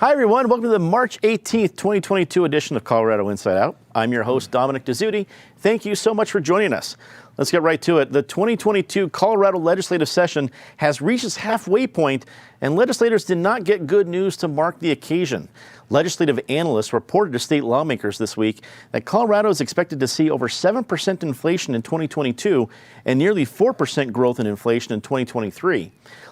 Hi, everyone. Welcome to the March 18th, 2022 edition of Colorado Inside Out. I'm your host, Dominic Dezzutti. Thank you so much for joining us. Let's get right to it. The 2022 Colorado legislative session has reached its halfway point, and legislators did not get good news to mark the occasion. Legislative analysts reported to state lawmakers this week that Colorado is expected to see over 7% inflation in 2022 and nearly 4% growth in inflation in 2023.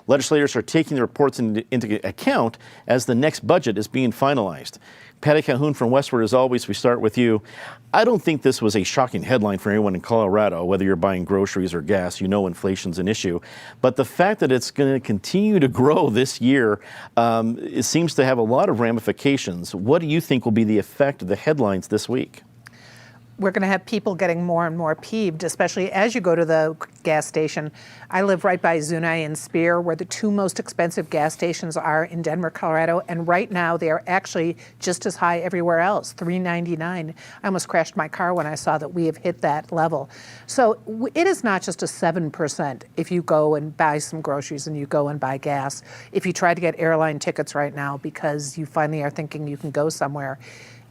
Legislators are taking the reports into account as the next budget is being finalized. Patty Calhoun from Westward, as always, we start with you. I don't think this was a shocking headline for anyone in Colorado, whether you're buying groceries or gas. You know inflation's an issue. But the fact that it's going to continue to grow this year, it seems to have a lot of ramifications. What do you think will be the effect of the headlines this week? We're going to have people getting more and more peeved, especially as you go to the gas station. I live right by Zunai and Spear, where the two most expensive gas stations are in Denver, Colorado. And right now, they are actually just as high everywhere else, $3.99. I almost crashed my car when I saw that we have hit that level. So it is not just a 7% if you go and buy some groceries and you go and buy gas. If you try to get airline tickets right now because you finally are thinking you can go somewhere,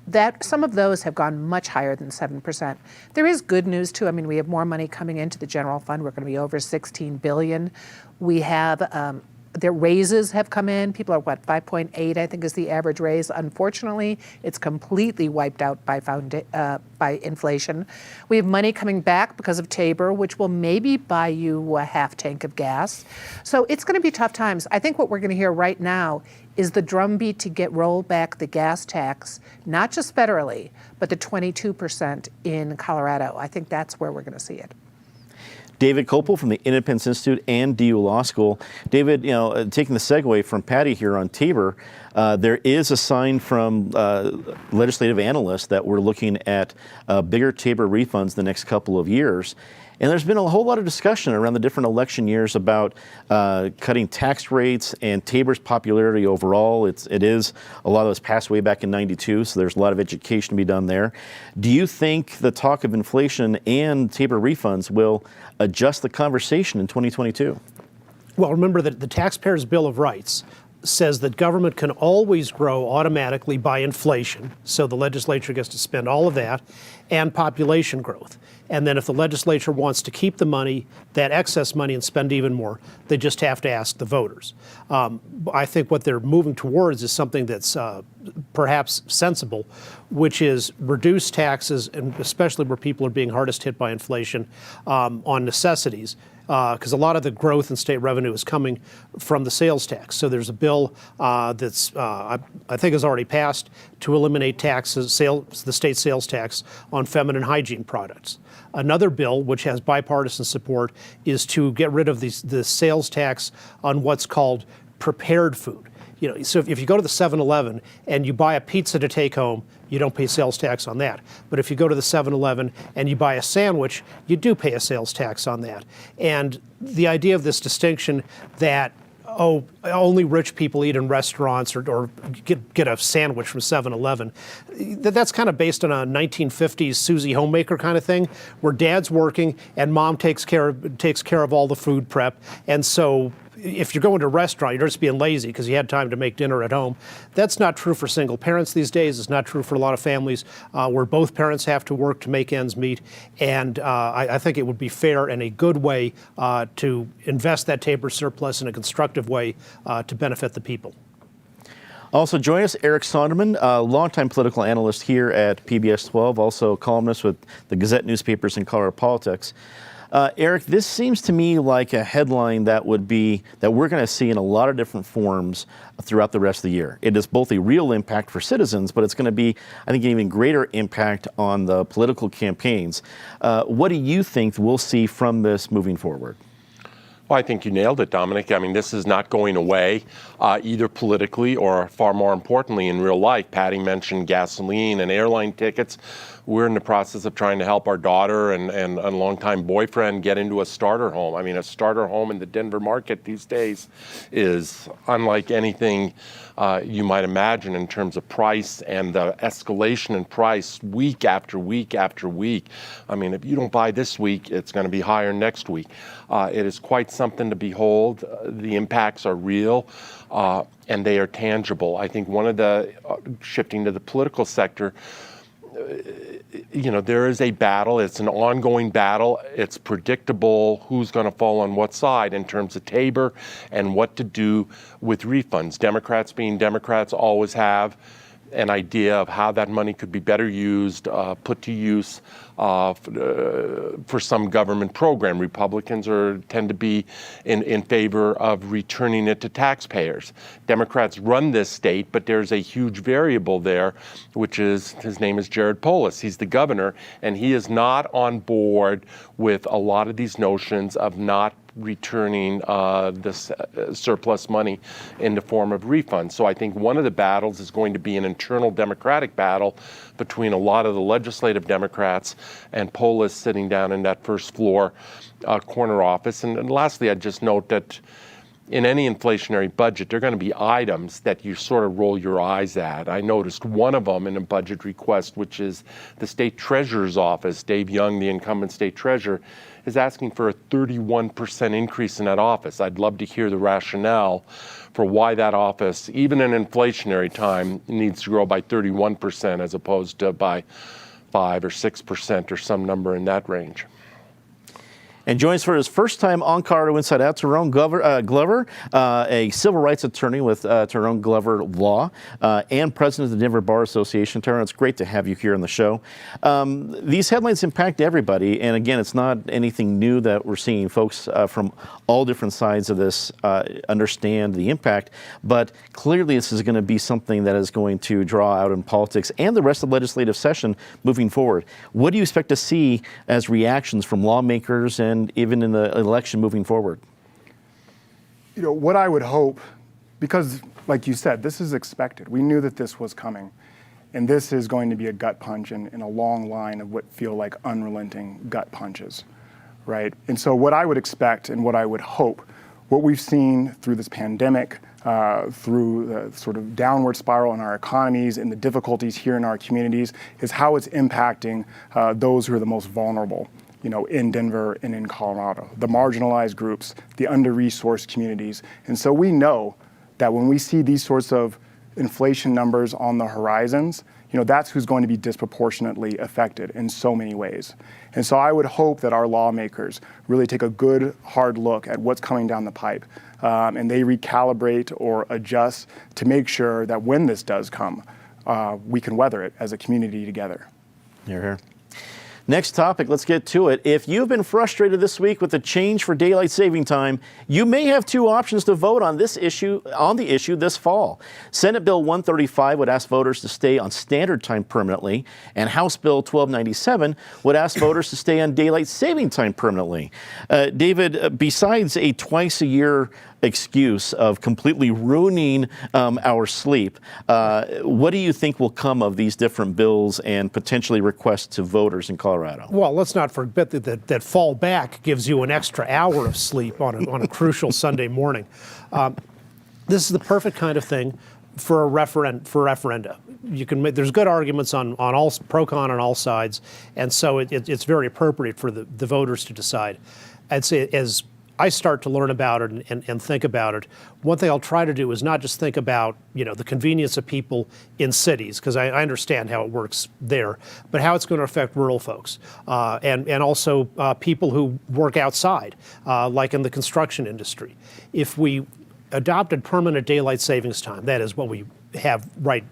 that some of those have gone much higher than 7%. There is good news too. I mean, we have more money coming into the general fund. We're going to be over $16 billion. We have their raises have come in. People are 5.8, I think, is the average raise. Unfortunately, it's completely wiped out by inflation. We have money coming back because of Tabor, which will maybe buy you a half tank of gas. So it's going to be tough times. I think what we're going to hear right now is the drumbeat to roll back the gas tax, not just federally, but the 22% in Colorado. I think that's where we're going to see it. David Kopel from the Independence Institute and DU Law School. David, taking the segue from Patty here on Tabor, there is a sign from legislative analysts that we're looking at bigger Tabor refunds the next couple of years. And there's been a whole lot of discussion around the different election years about cutting tax rates and Tabor's popularity overall. It is a lot of us passed away back in '92, so there's a lot of education to be done there. Do you think the talk of inflation and Tabor refunds will adjust the conversation in 2022? Well, remember that the Taxpayers' Bill of Rights says that government can always grow automatically by inflation, so the legislature gets to spend all of that, and population growth. And then if the legislature wants to keep the money, that excess money, and spend even more, they just have to ask the voters. I think what they're moving towards is something that's perhaps sensible, which is reduce taxes, and especially where people are being hardest hit by inflation, on necessities. Because a lot of the growth in state revenue is coming from the sales tax. So there's a bill that's, I think, has already passed to eliminate the state sales tax on feminine hygiene products. Another bill, which has bipartisan support, is to get rid of the sales tax on what's called prepared food. So if you go to the 7-Eleven and you buy a pizza to take home, you don't pay sales tax on that. But if you go to the 7-Eleven and you buy a sandwich, you do pay a sales tax on that. And the idea of this distinction that, only rich people eat in restaurants or get a sandwich from 7-Eleven, that's kind of based on a 1950s Susie Homemaker kind of thing, where dad's working and mom takes care of all the food prep. And so if you're going to a restaurant, you're just being lazy because you had time to make dinner at home. That's not true for single parents these days. It's not true for a lot of families where both parents have to work to make ends meet. And I think it would be fair and a good way to invest that Tabor surplus in a constructive way to benefit the people. Also join us, Eric Sonderman, a longtime political analyst here at PBS 12, also columnist with the Gazette newspapers and Colorado Politics. Eric, this seems to me like a headline that we're going to see in a lot of different forms throughout the rest of the year. It is both a real impact for citizens, but it's going to be, I think, an even greater impact on the political campaigns. What do you think we'll see from this moving forward? Well, I think you nailed it, Dominic. I mean, this is not going away, either politically or, far more importantly, in real life. Patty mentioned gasoline and airline tickets. we're in the process of trying to help our daughter and a longtime boyfriend get into a starter home. I mean, a starter home in the Denver market these days is unlike anything you might imagine in terms of price and the escalation in price week after week after week. I mean, if you don't buy this week, it's going to be higher next week. It is quite something to behold. The impacts are real. And they are tangible. I think one of the, shifting to the political sector, there is a battle. It's an ongoing battle. It's predictable who's going to fall on what side in terms of Tabor and what to do with refunds. Democrats being Democrats always have an idea of how that money could be better used, put to use for some government program. Republicans tend to be in favor of returning it to taxpayers. Democrats run this state, but there's a huge variable there, which is, his name is Jared Polis. He's the governor, and he is not on board with a lot of these notions of not returning this surplus money in the form of refunds. So I think one of the battles is going to be an internal Democratic battle between a lot of the legislative Democrats and Polis sitting down in that first floor corner office. And lastly, I'd just note that in any inflationary budget, there are going to be items that you sort of roll your eyes at. I noticed one of them in a budget request, which is the state treasurer's office. Dave Young, the incumbent state treasurer, is asking for a 31% increase in that office. I'd love to hear the rationale for why that office, even in inflationary time, needs to grow by 31% as opposed to by 5 or 6% or some number in that range. And joins for his first time on Colorado Inside Out, Tyrone Glover, a civil rights attorney with Tyrone Glover Law and president of the Denver Bar Association. Tyrone, it's great to have you here on the show. These headlines impact everybody, and again, it's not anything new that we're seeing. Folks from all different sides of this understand the impact, but clearly this is going to be something that is going to draw out in politics and the rest of the legislative session moving forward. What do you expect to see as reactions from lawmakers and even in the election moving forward? What I would hope, because like you said, this is expected. We knew that this was coming. And this is going to be a gut punch in a long line of what feel like unrelenting gut punches, right? And so what I would expect and what I would hope, what we've seen through this pandemic, through the sort of downward spiral in our economies and the difficulties here in our communities, is how it's impacting those who are the most vulnerable, in Denver and in Colorado, the marginalized groups, the under-resourced communities. And so we know that when we see these sorts of inflation numbers on the horizons, that's who's going to be disproportionately affected in so many ways. And so I would hope that our lawmakers really take a good, hard look at what's coming down the pipe, and they recalibrate or adjust to make sure that when this does come, we can weather it as a community together. You're here. Next topic, let's get to it. If you've been frustrated this week with the change for daylight saving time, you may have two options to vote on the issue this fall. Senate Bill 135 would ask voters to stay on standard time permanently, and House Bill 1297 would ask voters to stay on daylight saving time permanently. David, besides a twice-a-year excuse of completely ruining our sleep, what do you think will come of these different bills and potentially requests to voters in Colorado? Well, let's not forget that fall back gives you an extra hour of sleep on a crucial Sunday morning. This is the perfect kind of thing for referenda. You can there's good arguments on all pro-con on all sides, and so it's very appropriate for the voters to decide. I'd say as I start to learn about it and think about it, one thing I'll try to do is not just think about the convenience of people in cities, because I understand how it works there, but how it's going to affect rural folks and also people who work outside, like in the construction industry. If we adopted permanent daylight savings time, that is what we have right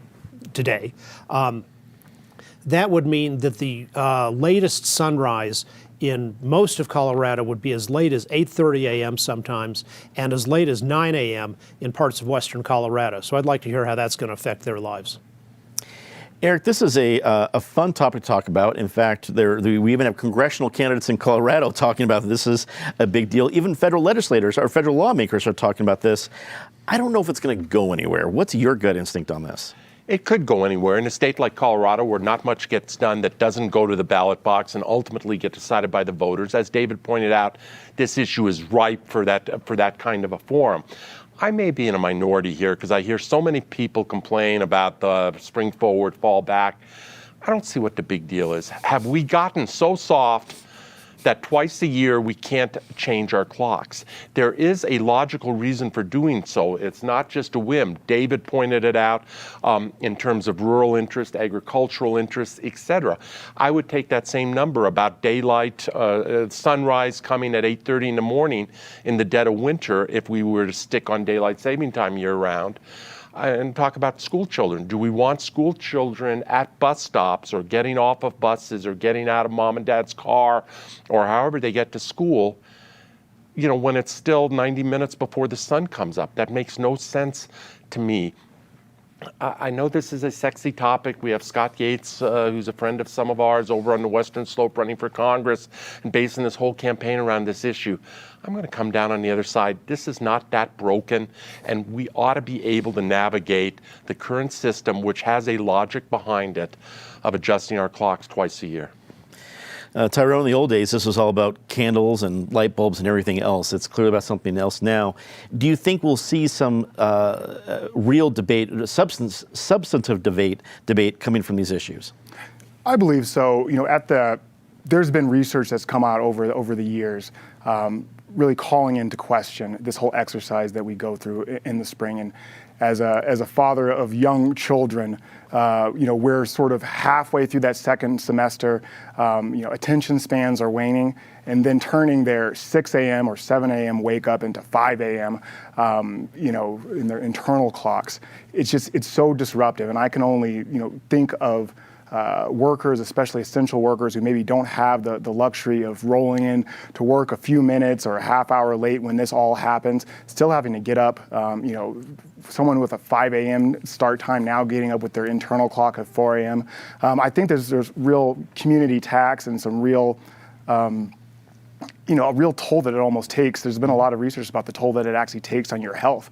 today, that would mean that the latest sunrise in most of Colorado would be as late as 8:30 a.m. sometimes, and as late as 9 a.m. in parts of western Colorado. So I'd like to hear how that's going to affect their lives. Eric, this is a fun topic to talk about. In fact, we even have congressional candidates in Colorado talking about this is a big deal. Even federal legislators or federal lawmakers are talking about this. I don't know if it's going to go anywhere. What's your gut instinct on this? It could go anywhere. In a state like Colorado, where not much gets done that doesn't go to the ballot box and ultimately get decided by the voters, as David pointed out, this issue is ripe for that kind of a forum. I may be in a minority here because I hear so many people complain about the spring forward, fall back. I don't see what the big deal is. Have we gotten so soft that twice a year we can't change our clocks? There is a logical reason for doing so. It's not just a whim. David pointed it out in terms of rural interest, agricultural interests, etc. I would take that same number about daylight, sunrise coming at 8:30 in the morning in the dead of winter if we were to stick on daylight saving time year round. And talk about school children. Do we want school children at bus stops or getting off of buses or getting out of mom and dad's car or however they get to school, when it's still 90 minutes before the sun comes up? That makes no sense to me. I know this is a sexy topic. We have Scott Yates, who's a friend of some of ours over on the Western Slope running for Congress and basing this whole campaign around this issue. I'm going to come down on the other side. This is not that broken, and we ought to be able to navigate the current system, which has a logic behind it, of adjusting our clocks twice a year. Tyrone, in the old days, this was all about candles and light bulbs and everything else. It's clearly about something else now. Do you think we'll see some real debate, substantive debate coming from these issues? I believe so. There's been research that's come out over the years, really calling into question this whole exercise that we go through in the spring. And as a father of young children, we're sort of halfway through that second semester. Attention spans are waning, and then turning their 6 a.m. or 7 a.m. wake up into 5 a.m. In their internal clocks. It's so disruptive, and I can only think of workers, especially essential workers who maybe don't have the luxury of rolling in to work a few minutes or a half hour late when this all happens, still having to get up, someone with a 5 a.m. start time now getting up with their internal clock at 4 a.m. I think there's real community tax and some real a real toll that it almost takes. There's been a lot of research about the toll that it actually takes on your health.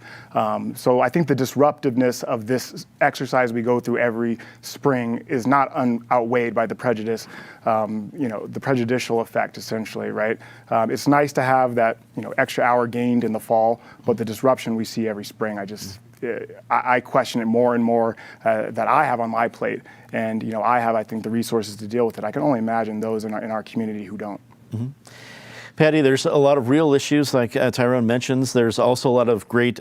So I think the disruptiveness of this exercise we go through every spring is not outweighed by the prejudice, the prejudicial effect, essentially, right? It's nice to have that, extra hour gained in the fall, but the disruption we see every spring, I question it more and more that I have on my plate. And, I think, the resources to deal with it. I can only imagine those in our community who don't. Mm-hmm. Patty, there's a lot of real issues like Tyrone mentions. There's also a lot of great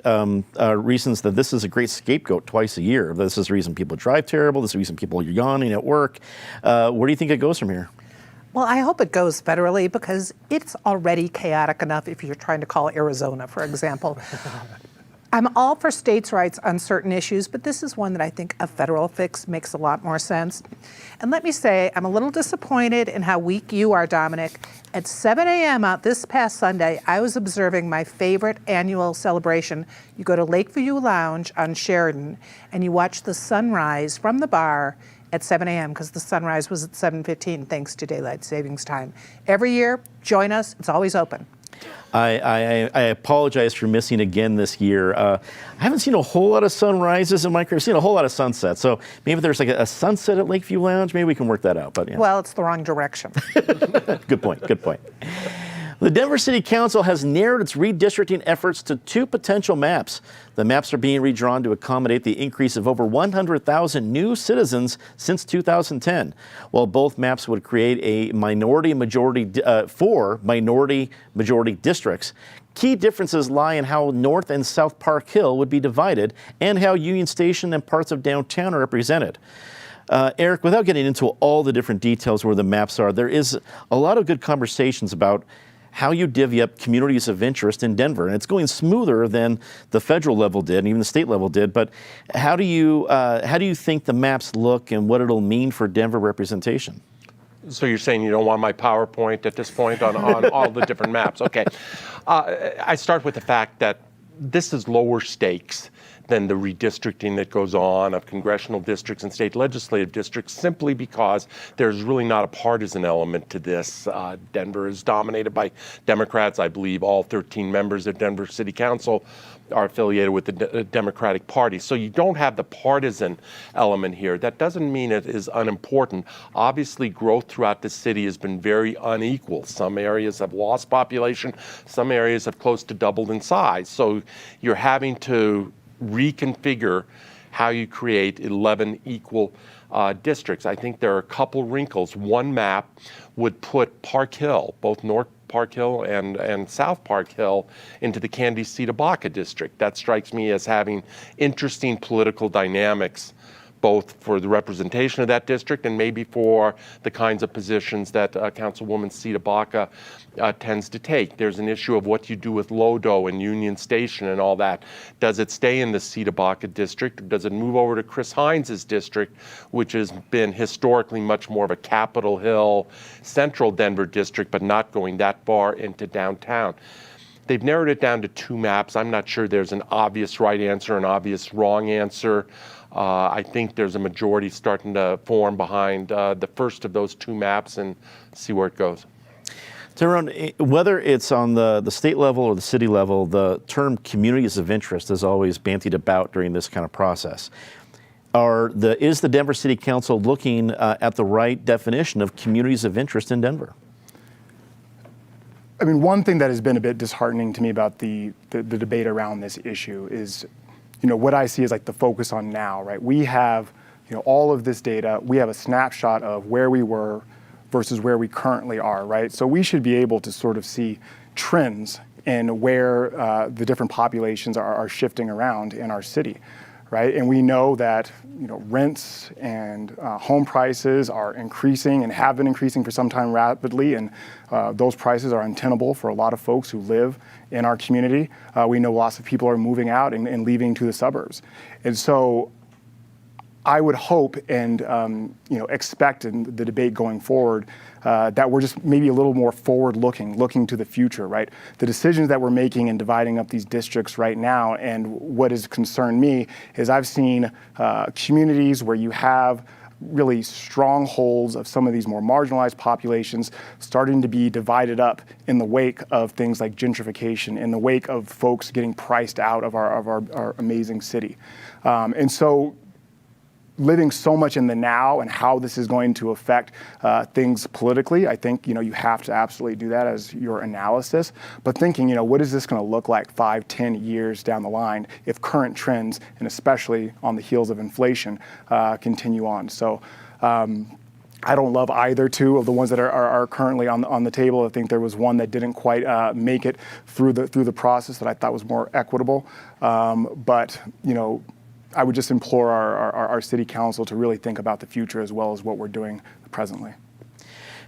reasons that this is a great scapegoat twice a year. This is the reason people drive terrible. This is the reason people are yawning at work. Where do you think it goes from here? Well, I hope it goes federally because it's already chaotic enough if you're trying to call Arizona, for example. I'm all for states' rights on certain issues, but this is one that I think a federal fix makes a lot more sense. And let me say, I'm a little disappointed in how weak you are, Dominic. At 7 a.m. out this past Sunday, I was observing my favorite annual celebration. You go to Lakeview Lounge on Sheridan, and you watch the sunrise from the bar at 7 a.m. because the sunrise was at 7:15 thanks to daylight savings time. Every year, join us. It's always open. I apologize for missing again this year. I haven't seen a whole lot of sunrises in my career. I've seen a whole lot of sunsets. So maybe there's like a sunset at Lakeview Lounge. Maybe we can work that out. But yeah. Well, it's the wrong direction. Good point. Good point. The Denver City Council has narrowed its redistricting efforts to 2 potential maps. The maps are being redrawn to accommodate the increase of over 100,000 new citizens since 2010. While both maps would create a four minority-majority districts, key differences lie in how North and South Park Hill would be divided and how Union Station and parts of downtown are represented. Eric, without getting into all the different details where the maps are, there is a lot of good conversations about how you divvy up communities of interest in Denver. And it's going smoother than the federal level did and even the state level did. But how do you think the maps look and what it'll mean for Denver representation? So you're saying you don't want my PowerPoint at this point on all the different maps. Okay. I start with the fact that this is lower stakes than the redistricting that goes on of congressional districts and state legislative districts, simply because there's really not a partisan element to this. Denver is dominated by Democrats. I believe all 13 members of Denver City Council are affiliated with the Democratic Party. So you don't have the partisan element here. That doesn't mean it is unimportant. Obviously, growth throughout the city has been very unequal. Some areas have lost population, some areas have close to doubled in size. So you're having to reconfigure how you create 11 equal districts. I think there are a couple wrinkles. One map would put Park Hill, both North Park Hill and South Park Hill, into the Candy-Cedar-Baca district. That strikes me as having interesting political dynamics, both for the representation of that district and maybe for the kinds of positions that Councilwoman Cedar-Baca tends to take. There's an issue of what you do with Lodo and Union Station and all that. Does it stay in the Cedar-Baca district, or does it move over to Chris Hines' district, which has been historically much more of a Capitol Hill, central Denver district, but not going that far into downtown? They've narrowed it down to 2 maps. I'm not sure there's an obvious right answer, an obvious wrong answer. I think there's a majority starting to form behind the first of those 2 maps, and see where it goes. Tyrone, whether it's on the state level or the city level, the term communities of interest is always bandied about during this kind of process. Is the Denver City Council looking at the right definition of communities of interest in Denver? I mean, one thing that has been a bit disheartening to me about the debate around this issue is, what I see is like the focus on now, right? We have, all of this data. We have a snapshot of where we were versus where we currently are, right? So we should be able to sort of see trends in where the different populations are shifting around in our city, right? And we know that, rents and home prices are increasing and have been increasing for some time rapidly, and those prices are untenable for a lot of folks who live in our community. We know lots of people are moving out and leaving to the suburbs. And so I would hope and expect in the debate going forward that we're just maybe a little more forward-looking, looking to the future, right? The decisions that we're making in dividing up these districts right now, and what has concerned me is I've seen communities where you have really strongholds of some of these more marginalized populations starting to be divided up in the wake of things like gentrification, in the wake of folks getting priced out of our amazing city. And so living so much in the now and how this is going to affect things politically, I think you have to absolutely do that as your analysis. But thinking, what is this going to look like 5, 10 years down the line if current trends, and especially on the heels of inflation, continue on? So I don't love either 2 of the ones that are currently on the table. I think there was one that didn't quite make it through the process that I thought was more equitable. But I would just implore our city council to really think about the future as well as what we're doing presently.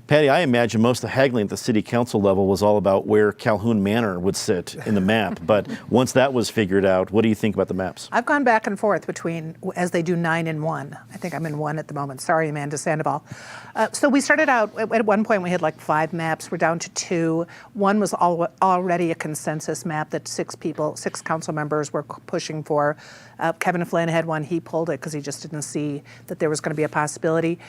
Patty, I imagine most of the haggling at the city council level was all about where Calhoun Manor would sit in the map. But once that was figured out, what do you think about the maps? I've gone back and forth between, as they do, 9 and 1. I think I'm in 1 at the moment. Sorry, Amanda Sandoval. So we started out, at one point we had like 5 maps. We're down to 2. One was already a consensus map that 6 council members were pushing for. Kevin Flynn had one. He pulled it because he just didn't see that there was going to be a possibility.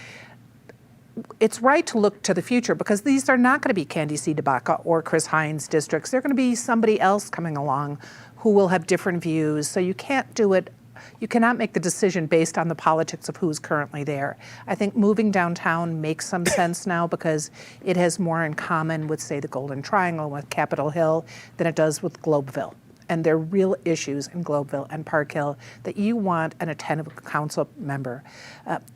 It's right to look to the future because these are not going to be Candy-Cedar-Baca or Chris Hines districts. They're going to be somebody else coming along who will have different views. So you can't do it. You cannot make the decision based on the politics of who's currently there. I think moving downtown makes some sense now because it has more in common with, say, the Golden Triangle, with Capitol Hill, than it does with Globeville. And there are real issues in Globeville and Park Hill that you want an attentive council member.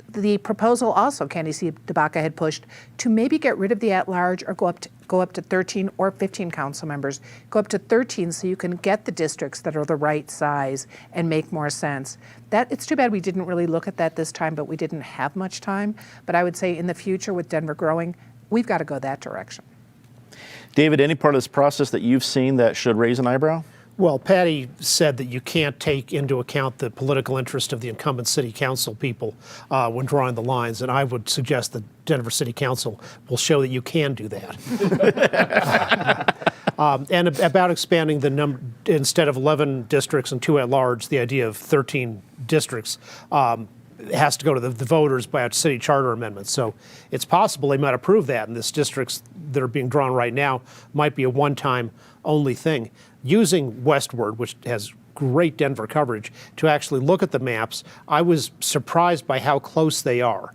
The proposal also, Candy-Cedar-Baca had pushed to maybe get rid of the at-large or go up to 13 or 15 council members. Go up to 13 so you can get the districts that are the right size and make more sense. It's too bad we didn't really look at that this time, but we didn't have much time. But I would say in the future with Denver growing, we've got to go that direction. David, any part of this process that you've seen that should raise an eyebrow? Well, Patty said that you can't take into account the political interest of the incumbent city council people when drawing the lines, and I would suggest that Denver City Council will show that you can do that. And about expanding the number, instead of 11 districts and 2 at large, the idea of 13 districts has to go to the voters by a city charter amendment. So it's possible they might approve that, and these districts that are being drawn right now might be a one-time only thing. Using Westward, which has great Denver coverage to actually look at the maps. I was surprised by how close they are.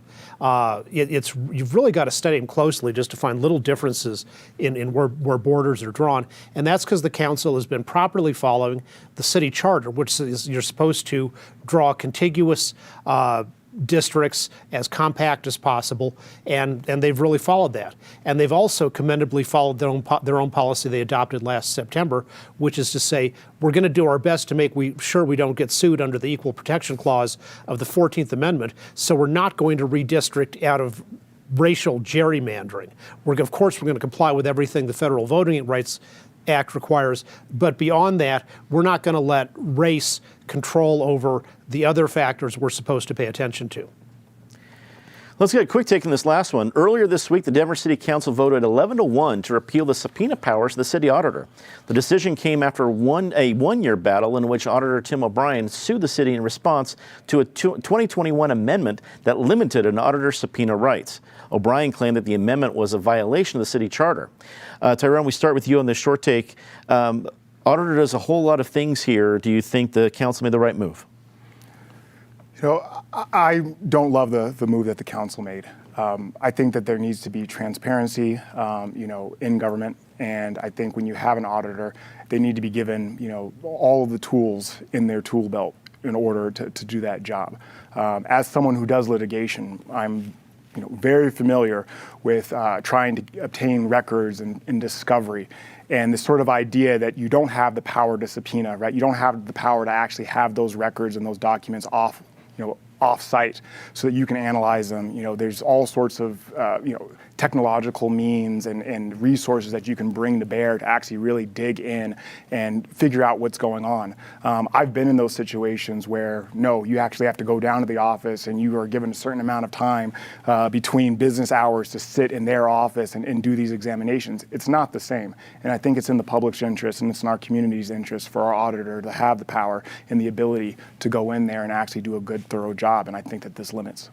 You've really got to study them closely just to find little differences in where borders are drawn. And that's because the council has been properly following the city charter, which is you're supposed to draw contiguous districts as compact as possible, and they've really followed that. And they've also commendably followed their own policy they adopted last September, which is to say we're going to do our best to make sure we don't get sued under the Equal Protection Clause of the 14th Amendment, so we're not going to redistrict out of racial gerrymandering. Of course, we're going to comply with everything the Federal Voting Rights Act requires, but beyond that, we're not going to let race control over the other factors we're supposed to pay attention to. Let's get a quick take on this last one. Earlier this week, the Denver City Council voted 11-1 to repeal the subpoena powers of the city auditor. The decision came after a one-year battle in which Auditor Tim O'Brien sued the city in response to a 2021 amendment that limited an auditor's subpoena rights. O'Brien claimed that the amendment was a violation of the city charter. Tyrone, we start with you on this short take. Auditor does a whole lot of things here. Do you think the council made the right move? You know, I don't love the move that the council made. I think that there needs to be transparency, in government. And I think when you have an auditor, they need to be given, all of the tools in their tool belt in order to do that job. As someone who does litigation, I'm very familiar with trying to obtain records and discovery, and this sort of idea that you don't have the power to subpoena, right? You don't have the power to actually have those records and those documents off-site so that you can analyze them. There's all sorts of technological means and resources that you can bring to bear to actually really dig in and figure out what's going on. I've been in those situations where, no, you actually have to go down to the office and you are given a certain amount of time between business hours to sit in their office and do these examinations. It's not the same. And I think it's in the public's interest and it's in our community's interest for our auditor to have the power and the ability to go in there and actually do a good, thorough job. And I think that this limits.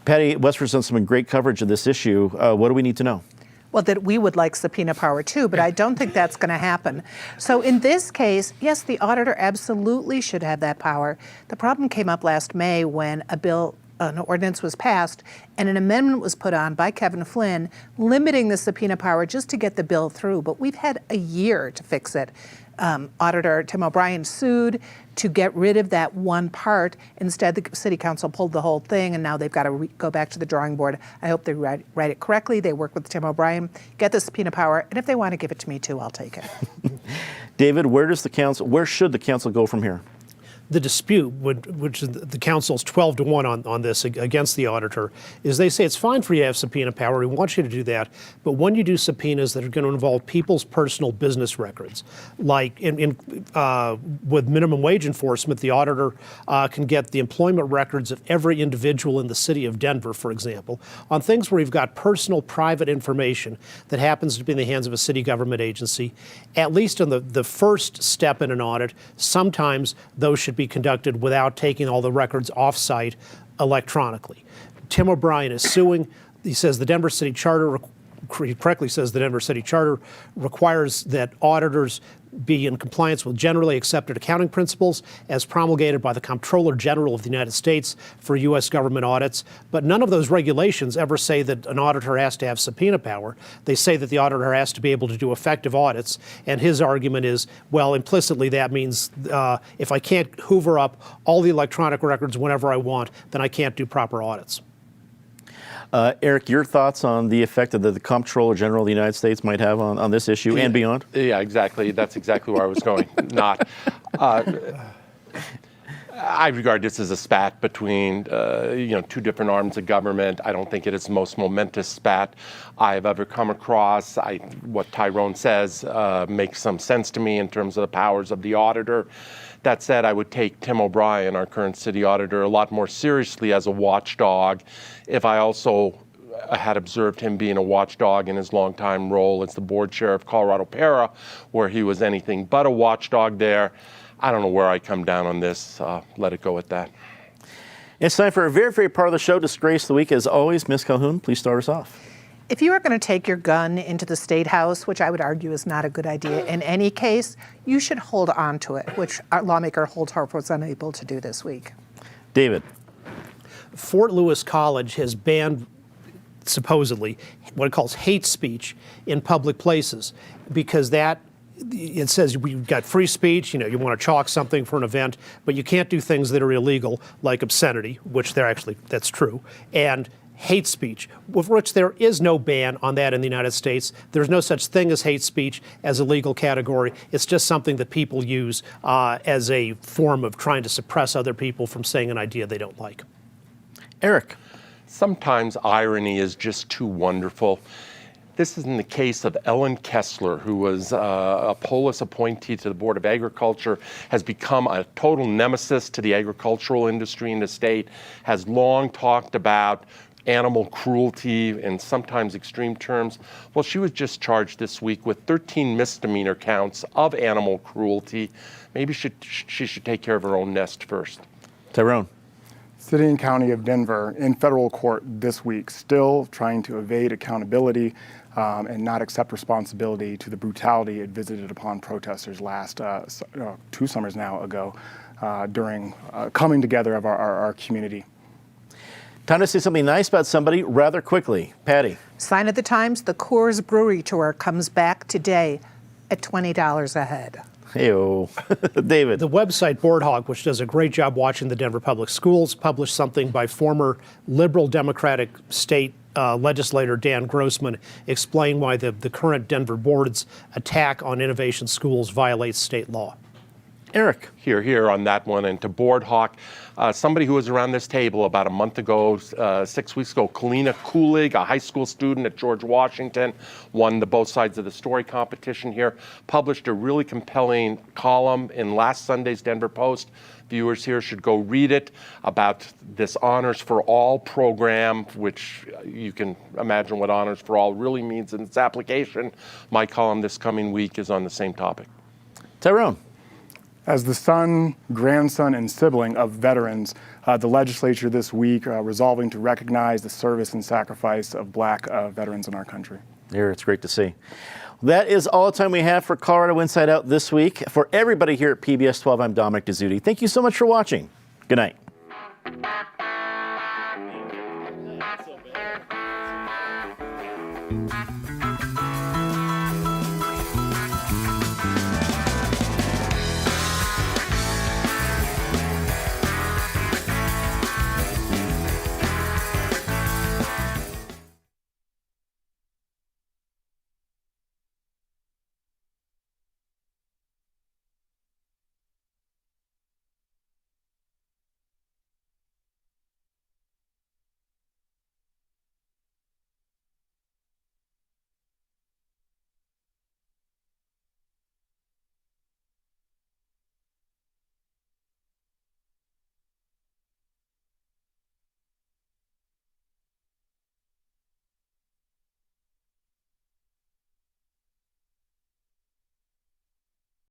Patty, Westford's done some great coverage of this issue. What do we need to know? Well, that we would like subpoena power too, but I don't think that's going to happen. So in this case, yes, the auditor absolutely should have that power. The problem came up last May when an ordinance was passed and an amendment was put on by Kevin Flynn limiting the subpoena power just to get the bill through. But we've had a year to fix it. Auditor Tim O'Brien sued to get rid of that one part. Instead, the city council pulled the whole thing, and now they've got to go back to the drawing board. I hope they write it correctly. They work with Tim O'Brien, get the subpoena power, and if they want to give it to me too, I'll take it. David, where should the council go from here? The dispute, which is the council's 12-1 on this against the auditor, is they say it's fine for you to have subpoena power. We want you to do that. But when you do subpoenas that are going to involve people's personal business records, like with minimum wage enforcement, the auditor can get the employment records of every individual in the city of Denver, for example, on things where you've got personal, private information that happens to be in the hands of a city government agency. At least in the first step in an audit, sometimes those should be conducted without taking all the records off-site electronically. Tim O'Brien is suing. He says the Denver City Charter, he correctly says the Denver City Charter requires that auditors be in compliance with generally accepted accounting principles as promulgated by the Comptroller General of the United States for U.S. government audits. But none of those regulations ever say that an auditor has to have subpoena power. They say that the auditor has to be able to do effective audits. And his argument is, well, implicitly that means if I can't hoover up all the electronic records whenever I want, then I can't do proper audits. Eric, your thoughts on the effect that the Comptroller General of the United States might have on this issue and beyond? Yeah, exactly. That's exactly where I was going. I regard this as a spat between, two different arms of government. I don't think it is the most momentous spat I've ever come across. What Tyrone says makes some sense to me in terms of the powers of the auditor. That said, I would take Tim O'Brien, our current city auditor, a lot more seriously as a watchdog if I also had observed him being a watchdog in his longtime role as the board chair of Colorado Para, where he was anything but a watchdog there. I don't know where I come down on this. Let it go at that. It's time for a very, very part of the show, Disgrace of the Week. As always, Ms. Calhoun, please start us off. If you are going to take your gun into the State House, which I would argue is not a good idea in any case, you should hold on to it, which our lawmaker Holtorf was unable to do this week. David. Fort Lewis College has banned, supposedly, what it calls hate speech in public places because it says we've got free speech, you want to chalk something for an event, but you can't do things that are illegal, like obscenity, which that's true, and hate speech, with which there is no ban on that in the United States. There's no such thing as hate speech as a legal category. It's just something that people use as a form of trying to suppress other people from saying an idea they don't like. Eric. Sometimes irony is just too wonderful. This is in the case of Ellen Kessler, who was a Polis appointee to the Board of Agriculture, has become a total nemesis to the agricultural industry in the state, has long talked about animal cruelty in sometimes extreme terms. Well, she was just charged this week with 13 misdemeanor counts of animal cruelty. Maybe she should take care of her own nest first. Tyrone. City and County of Denver in federal court this week, still trying to evade accountability and not accept responsibility to the brutality it visited upon protesters last 2 summers now ago during coming together of our community. Time to say something nice about somebody rather quickly. Patty. Sign of the Times, the Coors Brewery Tour comes back today at $20 a head. Hey-o. David. The website BoardHawk, which does a great job watching the Denver Public Schools, published something by former liberal Democratic state legislator Dan Grossman explaining why the current Denver board's attack on innovation schools violates state law. Eric. Here on that one. And to BoardHawk, somebody who was around this table about a month ago, 6 weeks ago, Kalina Kulig, a high school student at George Washington, won the Both Sides of the Story competition here, published a really compelling column in last Sunday's Denver Post. Viewers here should go read it about this Honors for All program, which you can imagine what Honors for All really means in its application. My column this coming week is on the same topic. Tyrone. As the son, grandson, and sibling of veterans, the legislature this week resolving to recognize the service and sacrifice of Black veterans in our country. Here, it's great to see. That is all the time we have for Colorado Inside Out this week. For everybody here at PBS 12, I'm Dominic Dezzutti. Thank you so much for watching. Good night.